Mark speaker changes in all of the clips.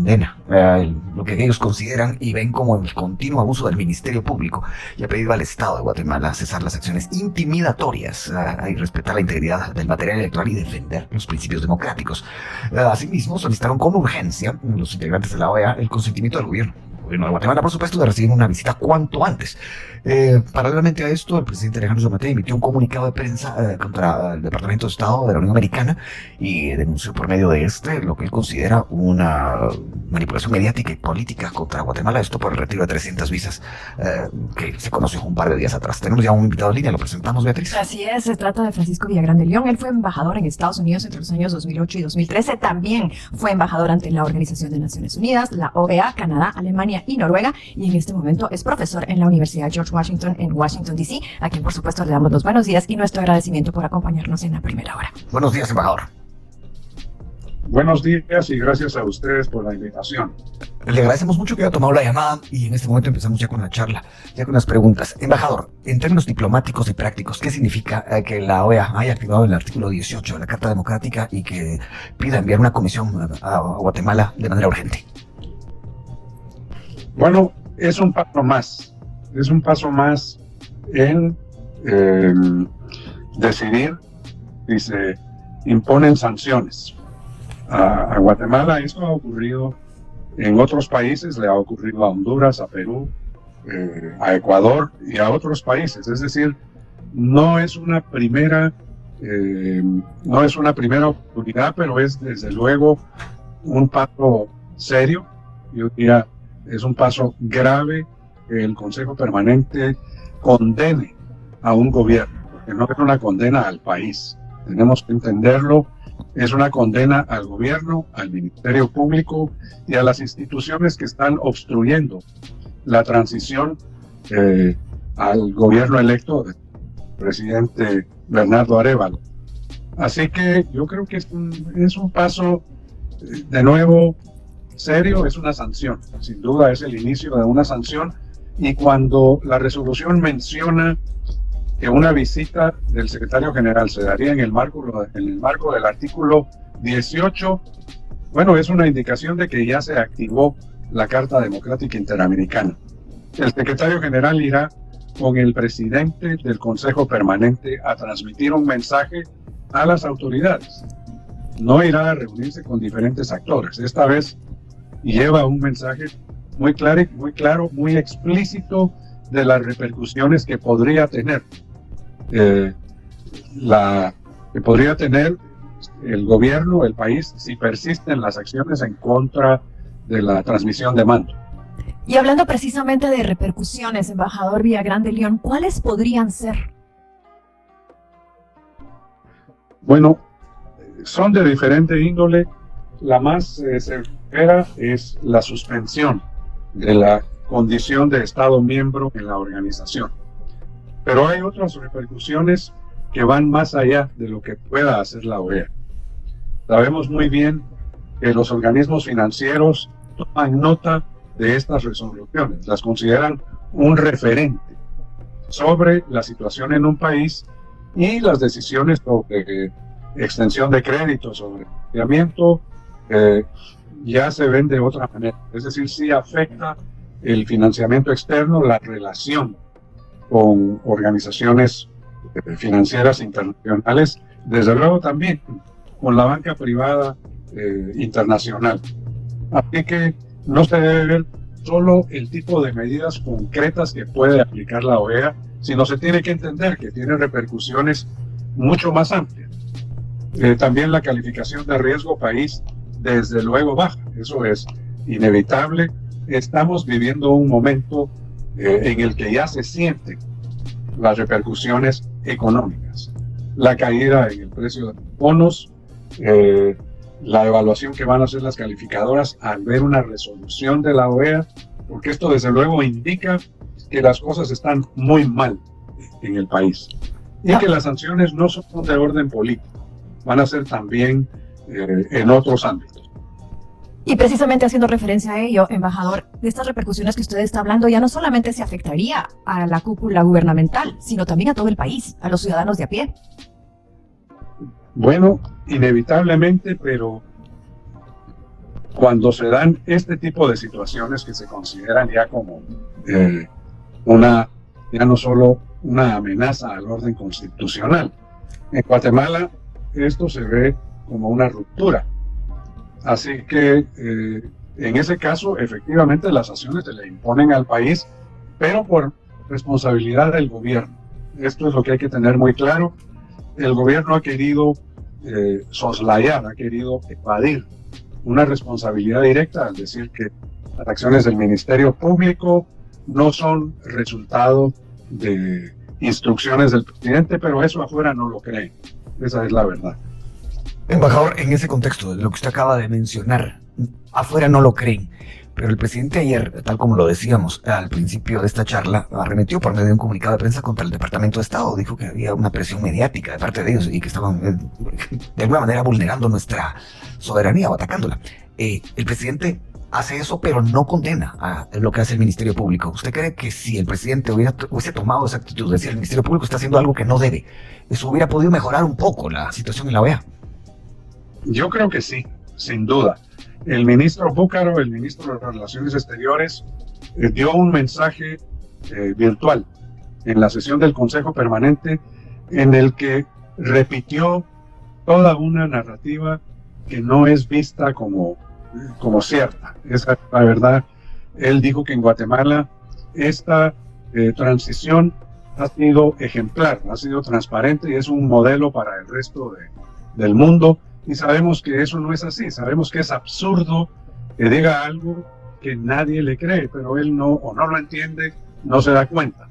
Speaker 1: condena lo que ellos consideran y ven como el continuo abuso del Ministerio Público y ha pedido al Estado de Guatemala cesar las acciones intimidatorias y respetar la integridad del material electoral y defender los principios democráticos. Asimismo, solicitaron con urgencia los integrantes de la OEA el consentimiento del gobierno de Guatemala, por supuesto, de recibir una visita cuanto antes. Paralelamente a esto, el presidente Alejandro Yamatei emitió un comunicado de prensa contra el Departamento de Estado de la Unión Americana y denunció por medio de lo que él considera una manipulación mediática y política contra Guatemala, esto por el retiro de 300 visas que se conoció un par de días atrás. Tenemos ya un invitado en línea, lo presentamos, Beatriz.
Speaker 2: Así es, se trata de Francisco Villagrán de León. Él fue embajador en Estados Unidos entre los años 2008 y 2013. También fue embajador ante la Organización de Naciones Unidas, la OEA, Canadá, Alemania y Noruega, y en este momento es profesor en la Universidad George Washington en Washington, D.C., a quien por supuesto le damos los buenos días y nuestro agradecimiento por acompañarnos en la primera hora.
Speaker 1: Buenos días, embajador.
Speaker 3: Buenos días y gracias a ustedes por la invitación.
Speaker 1: Le agradecemos mucho que haya tomado la llamada y en este momento empezamos ya con la charla, ya con las preguntas. Embajador, en términos diplomáticos y prácticos, ¿qué significa que la OEA haya activado el artículo 18 de la Carta Democrática y que pida enviar una comisión a Guatemala de manera urgente?
Speaker 3: Bueno, es un paso más en decidir si se imponen sanciones a Guatemala. Esto ha ocurrido en otros países, le ha ocurrido a Honduras, a Perú, a Ecuador y a otros países. Es decir, no es una primera oportunidad, pero es desde luego un paso serio. Yo diría, es un paso grave que el Consejo Permanente condene a un gobierno, porque no es una condena al país, tenemos que entenderlo, es una condena al gobierno, al Ministerio Público y a las instituciones que están obstruyendo la transición al gobierno electo del presidente Bernardo Arévalo. Así que yo creo que es un paso, de nuevo, serio, es una sanción, sin duda es el inicio de una sanción, y cuando la resolución menciona que una visita del secretario general se daría en el marco del artículo 18, bueno, es una indicación de que ya se activó la Carta Democrática Interamericana. El secretario general irá con el presidente del Consejo Permanente a transmitir un mensaje a las autoridades. No irá a reunirse con diferentes actores. Esta vez lleva un mensaje muy claro, muy explícito de las repercusiones que podría tener el gobierno, el país, si persisten las acciones en contra de la transmisión de mando.
Speaker 2: Y hablando precisamente de repercusiones, embajador Villagrán de León, ¿cuáles podrían ser?
Speaker 3: Bueno, son de diferente índole. La más severa es la suspensión de la condición de Estado miembro en la organización. Pero hay otras repercusiones que van más allá de lo que pueda hacer la OEA. Sabemos muy bien que los organismos financieros toman nota de estas resoluciones, las consideran un referente sobre la situación en un país y las decisiones sobre extensión de crédito, sobre financiamiento, ya se ven de otra manera. Es decir, sí afecta el financiamiento externo, la relación con organizaciones financieras internacionales, desde luego también con la banca privada internacional. Así que no se debe ver solo el tipo de medidas concretas que puede aplicar la OEA, sino se tiene que entender que tiene repercusiones mucho más amplias. También la calificación de riesgo país desde luego baja, eso es inevitable. Estamos viviendo un momento en el que ya se sienten las repercusiones económicas, la caída en el precio de los bonos, la evaluación que van a hacer las calificadoras al ver una resolución de la OEA, porque esto desde luego indica que las cosas están muy mal en el país y que las sanciones no son de orden político, van a ser también en otros ámbitos.
Speaker 2: Y precisamente haciendo referencia a ello, embajador, de estas repercusiones que usted está hablando ya no solamente se afectaría a la cúpula gubernamental, sino también a todo el país, a los ciudadanos de a pie.
Speaker 3: Bueno, inevitablemente, pero cuando se dan este tipo de situaciones que se consideran ya como ya no solo una amenaza al orden constitucional. En Guatemala esto se ve como una ruptura. Así que en ese caso, efectivamente, las sanciones se le imponen al país, pero por responsabilidad del gobierno. Esto es lo que hay que tener muy claro. El gobierno ha querido soslayar, ha querido evadir una responsabilidad directa al decir que las acciones del Ministerio Público no son resultado de instrucciones del presidente, pero eso afuera no lo creen. Esa es la verdad.
Speaker 1: Embajador, en ese contexto de lo que usted acaba de mencionar, afuera no lo creen, pero el presidente ayer, tal como lo decíamos al principio de esta charla, arremetió por medio de un comunicado de prensa contra el Departamento de Estado. Dijo que había una presión mediática de parte de ellos y que estaban de alguna manera vulnerando nuestra soberanía o atacándola. El presidente hace eso, pero no condena a lo que hace el Ministerio Público. ¿Usted cree que si el presidente hubiese tomado esa actitud, decir el Ministerio Público está haciendo algo que no debe, eso hubiera podido mejorar un poco la situación en la OEA?
Speaker 3: Yo creo que sí, sin duda. El ministro Búcaro, el ministro de Relaciones Exteriores, dio un mensaje virtual en la sesión del Consejo Permanente en el que repitió toda una narrativa que no es vista como cierta. Esa es la verdad. Él dijo que en Guatemala esta transición ha sido ejemplar, ha sido transparente y es un modelo para el resto del mundo. Y sabemos que eso no es así, sabemos que es absurdo que diga algo que nadie le cree, pero él no lo entiende, no se da cuenta.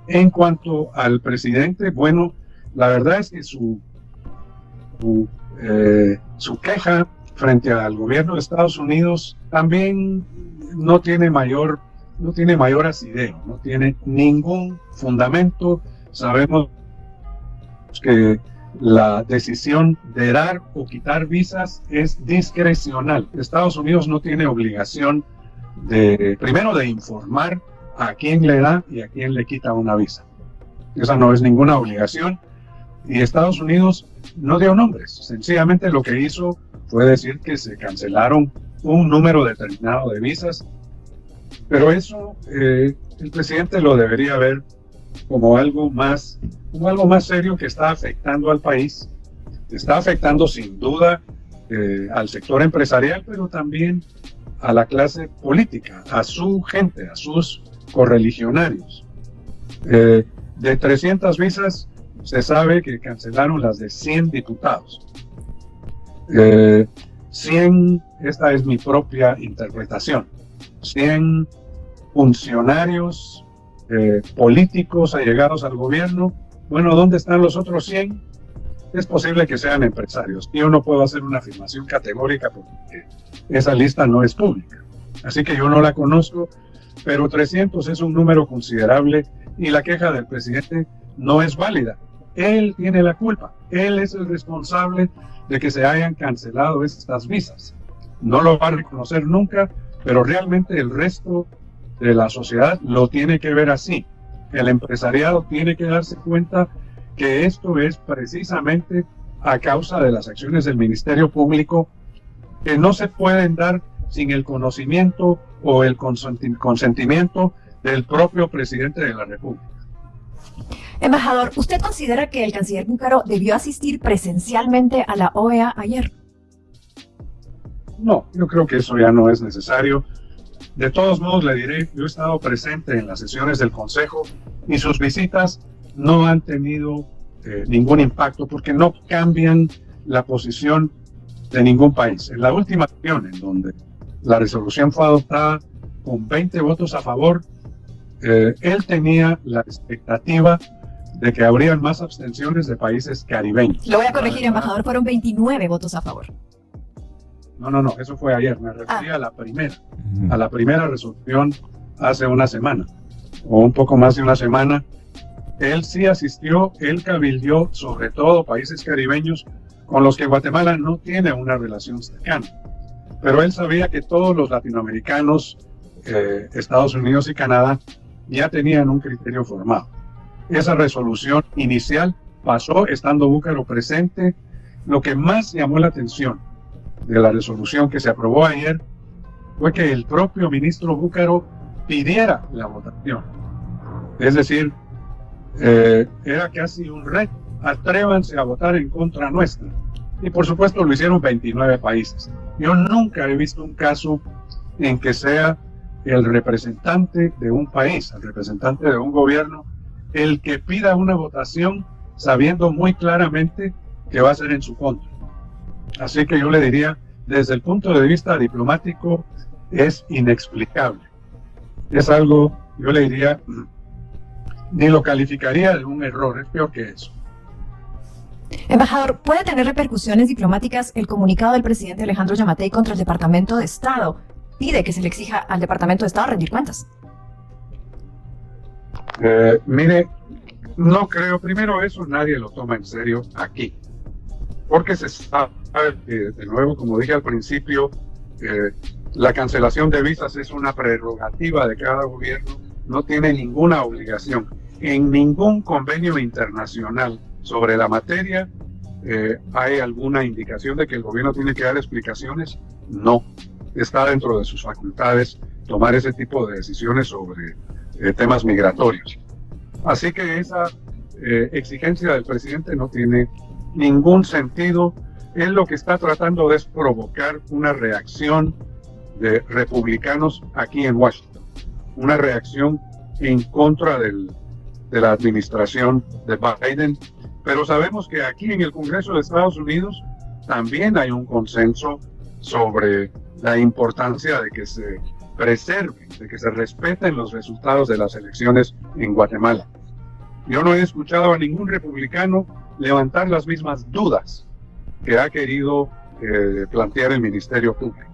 Speaker 3: En cuanto al presidente, bueno, la verdad es que su queja frente al gobierno de Estados Unidos también no tiene mayor asidero, no tiene ningún fundamento. Sabemos que la decisión de dar o quitar visas es discrecional. Estados Unidos no tiene obligación primero de informar a quién le da y a quién le quita una visa. Esa no es ninguna obligación. Y Estados Unidos no dio nombres. Sencillamente lo que hizo fue decir que se cancelaron un número determinado de visas. Pero eso el presidente lo debería ver como algo más serio que está afectando al país. Está afectando sin duda al sector empresarial, pero también a la clase política, a su gente, a sus correligionarios. De 300 visas, se sabe que cancelaron las de 100 diputados. 100, esta es mi propia interpretación, 100 funcionarios políticos allegados al gobierno. Bueno, ¿dónde están los otros 100? Es posible que sean empresarios. Yo no puedo hacer una afirmación categórica porque esa lista no es pública. Así que yo no la conozco, pero 300 es un número considerable y la queja del presidente no es válida. Él tiene la culpa. Él es el responsable de que se hayan cancelado estas visas. No lo va a reconocer nunca, pero realmente el resto de la sociedad lo tiene que ver así. El empresariado tiene que darse cuenta que esto es precisamente a causa de las acciones del Ministerio Público que no se pueden dar sin el conocimiento o el consentimiento del propio presidente de la República.
Speaker 2: Embajador, ¿usted considera que el canciller Búcaro debió asistir presencialmente a la OEA ayer?
Speaker 3: No, yo creo que eso ya no es necesario. De todos modos, le diré, yo he estado presente en las sesiones del Consejo y sus visitas no han tenido ningún impacto porque no cambian la posición de ningún país. En la última sesión, en donde la resolución fue adoptada con 20 votos a favor, él tenía la expectativa de que habrían más abstenciones de países caribeños.
Speaker 2: Lo voy a corregir, embajador, fueron 29 votos a favor.
Speaker 3: No, eso fue ayer, me refería a la primera resolución hace una semana, o un poco más de una semana. Él sí asistió, él cabildeó sobre todo países caribeños con los que Guatemala no tiene una relación cercana, pero él sabía que todos los latinoamericanos, Estados Unidos y Canadá, ya tenían un criterio formado. Esa resolución inicial pasó estando Búcaro presente. Lo que más llamó la atención de la resolución que se aprobó ayer fue que el propio ministro Búcaro pidiera la votación. Es decir, era casi un reto. Atrévanse a votar en contra nuestra. Y por supuesto lo hicieron 29 países. Yo nunca he visto un caso en que sea el representante de un país, el representante de un gobierno, el que pida una votación sabiendo muy claramente que va a ser en su contra. Así que yo le diría, desde el punto de vista diplomático, es inexplicable. Es algo, yo le diría, ni lo calificaría de un error, es peor que eso.
Speaker 2: Embajador, ¿puede tener repercusiones diplomáticas el comunicado del presidente Alejandro Yamatei contra el Departamento de Estado? Pide que se le exija al Departamento de Estado rendir cuentas.
Speaker 3: Mire, no creo, primero eso nadie lo toma en serio aquí, porque se sabe que, de nuevo, como dije al principio, la cancelación de visas es una prerrogativa de cada gobierno, no tiene ninguna obligación. En ningún convenio internacional sobre la materia hay alguna indicación de que el gobierno tiene que dar explicaciones. No, está dentro de sus facultades tomar ese tipo de decisiones sobre temas migratorios. Así que esa exigencia del presidente no tiene ningún sentido. Él lo que está tratando es provocar una reacción de republicanos aquí en Washington, una reacción en contra de la administración de Biden, pero sabemos que aquí en el Congreso de Estados Unidos también hay un consenso sobre la importancia de que se preserven, de que se respeten los resultados de las elecciones en Guatemala. Yo no he escuchado a ningún republicano levantar las mismas dudas que ha querido plantear el Ministerio Público.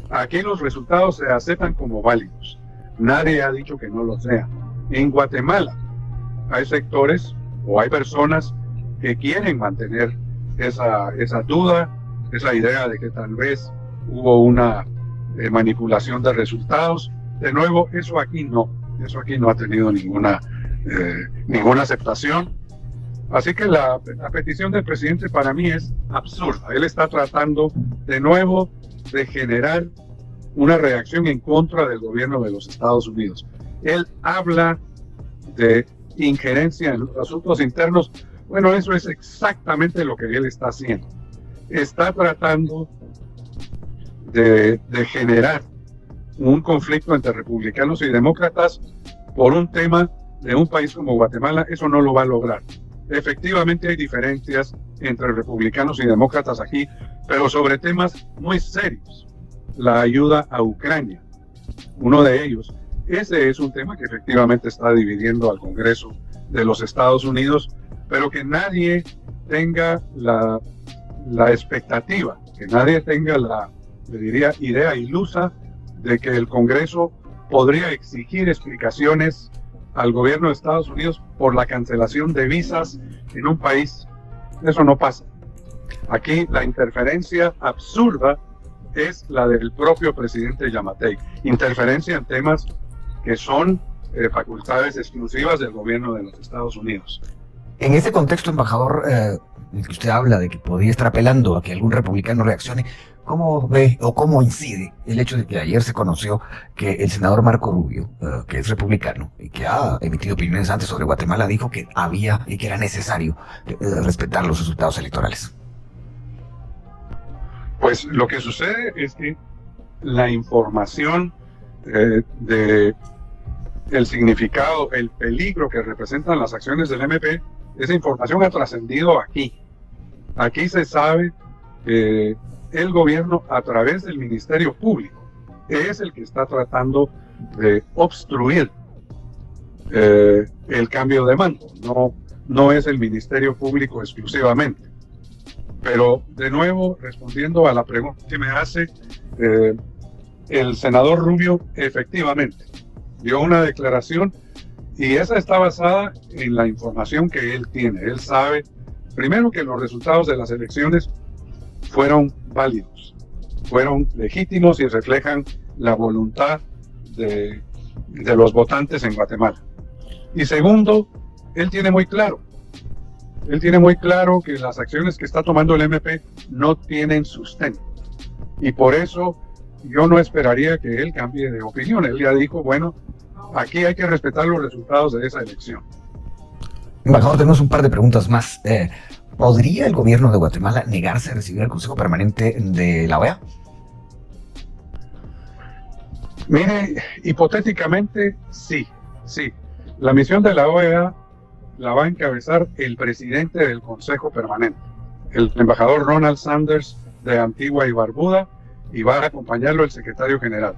Speaker 3: Aquí los resultados se aceptan como válidos. Nadie ha dicho que no lo sean. En Guatemala hay sectores o hay personas que quieren mantener esa duda, esa idea de que tal vez hubo una manipulación de resultados. De nuevo, eso aquí no ha tenido ninguna aceptación. Así que la petición del presidente para mí es absurda. Él está tratando de nuevo de generar una reacción en contra del gobierno de los Estados Unidos. Él habla de injerencia en los asuntos internos. Bueno, eso es exactamente lo que él está haciendo. Está tratando de generar un conflicto entre republicanos y demócratas por un tema de un país como Guatemala. Eso no lo va a lograr. Efectivamente hay diferencias entre republicanos y demócratas aquí, pero sobre temas muy serios. La ayuda a Ucrania, uno de ellos. Ese es un tema que efectivamente está dividiendo al Congreso de los Estados Unidos, pero que nadie tenga la expectativa, que nadie tenga le diría, idea ilusa de que el Congreso podría exigir explicaciones al gobierno de Estados Unidos por la cancelación de visas en un país. Eso no pasa. Aquí la interferencia absurda es la del propio presidente Yamatei. Interferencia en temas que son facultades exclusivas del gobierno de los Estados Unidos.
Speaker 1: En ese contexto, embajador, el que usted habla de que podría estar apelando a que algún republicano reaccione, ¿cómo ve o cómo incide el hecho de que ayer se conoció que el senador Marco Rubio, que es republicano y que ha emitido opiniones antes sobre Guatemala, dijo que había y que era necesario respetar los resultados electorales?
Speaker 3: Pues lo que sucede es que la información de el significado, el peligro que representan las acciones del MP, esa información ha trascendido aquí. Aquí se sabe que el gobierno, a través del Ministerio Público, es el que está tratando de obstruir el cambio de mando. No es el Ministerio Público exclusivamente. Pero, de nuevo, respondiendo a la pregunta que me hace, el senador Rubio efectivamente dio una declaración y esa está basada en la información que él tiene. Él sabe, primero, que los resultados de las elecciones fueron válidos, fueron legítimos y reflejan la voluntad de los votantes en Guatemala. Y segundo, él tiene muy claro que las acciones que está tomando el MP no tienen sustento. Y por eso yo no esperaría que él cambie de opinión. Él ya dijo, bueno, aquí hay que respetar los resultados de esa elección.
Speaker 1: Embajador, tenemos un par de preguntas más. ¿Podría el gobierno de Guatemala negarse a recibir el Consejo Permanente de la OEA?
Speaker 3: Mire, hipotéticamente, sí. La misión de la OEA la va a encabezar el presidente del Consejo Permanente, el embajador Ronald Sanders de Antigua y Barbuda, y va a acompañarlo el secretario general.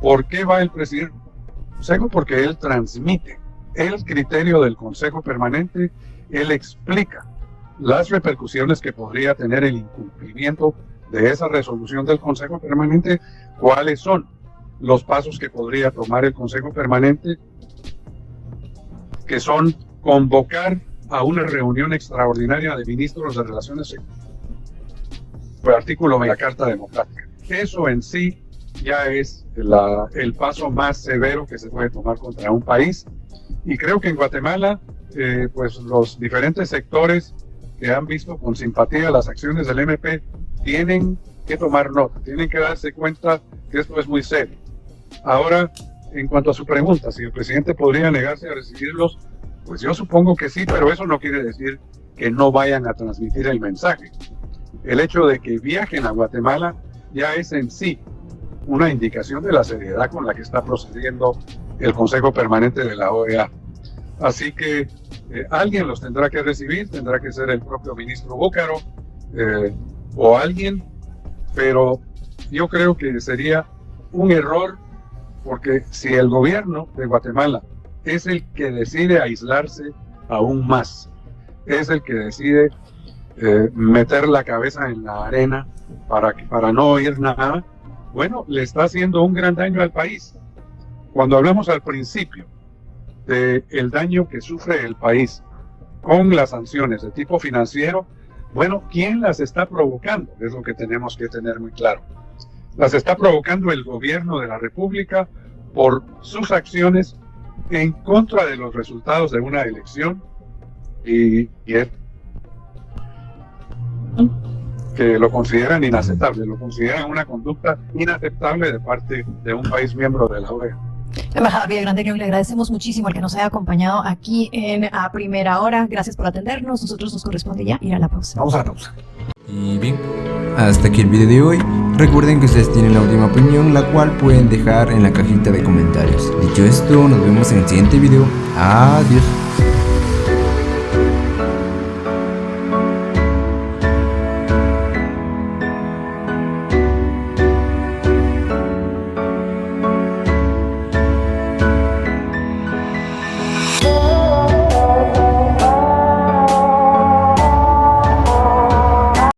Speaker 3: ¿Por qué va el presidente del Consejo? Porque él transmite el criterio del Consejo Permanente, él explica las repercusiones que podría tener el incumplimiento de esa resolución del Consejo Permanente, cuáles son los pasos que podría tomar el Consejo Permanente, que son convocar a una reunión extraordinaria de ministros de Relaciones por artículo de la Carta Democrática. Eso en sí ya es el paso más severo que se puede tomar contra un país, y creo que en Guatemala pues los diferentes sectores que han visto con simpatía las acciones del MP tienen que tomar nota, tienen que darse cuenta que esto es muy serio. Ahora, en cuanto a su pregunta, si el presidente podría negarse a recibirlos, pues yo supongo que sí, pero eso no quiere decir que no vayan a transmitir el mensaje. El hecho de que viajen a Guatemala ya es en sí una indicación de la seriedad con la que está procediendo el Consejo Permanente de la OEA. Así que alguien los tendrá que recibir, tendrá que ser el propio ministro Búcaro o alguien, pero yo creo que sería un error, porque si el gobierno de Guatemala es el que decide aislarse aún más, es el que decide meter la cabeza en la arena para no oír nada, bueno, le está haciendo un gran daño al país. Cuando hablamos al principio del daño que sufre el país con las sanciones de tipo financiero, bueno, ¿quién las está provocando? Es lo que tenemos que tener muy claro. Las está provocando el gobierno de la República por sus acciones en contra de los resultados de una elección, y es que lo consideran inaceptable, lo consideran una conducta inaceptable de parte de un país miembro de la OEA.
Speaker 2: Embajador Villagrán León, le agradecemos muchísimo el que nos haya acompañado aquí en A Primera Hora. Gracias por atendernos. Nosotros nos corresponde ya ir a la pausa.
Speaker 1: Vamos a la pausa.
Speaker 4: Y bien, hasta aquí el video de hoy. Recuerden que ustedes tienen la última opinión, la cual pueden dejar en la cajita de comentarios. Dicho esto, nos vemos en el siguiente video. Adiós.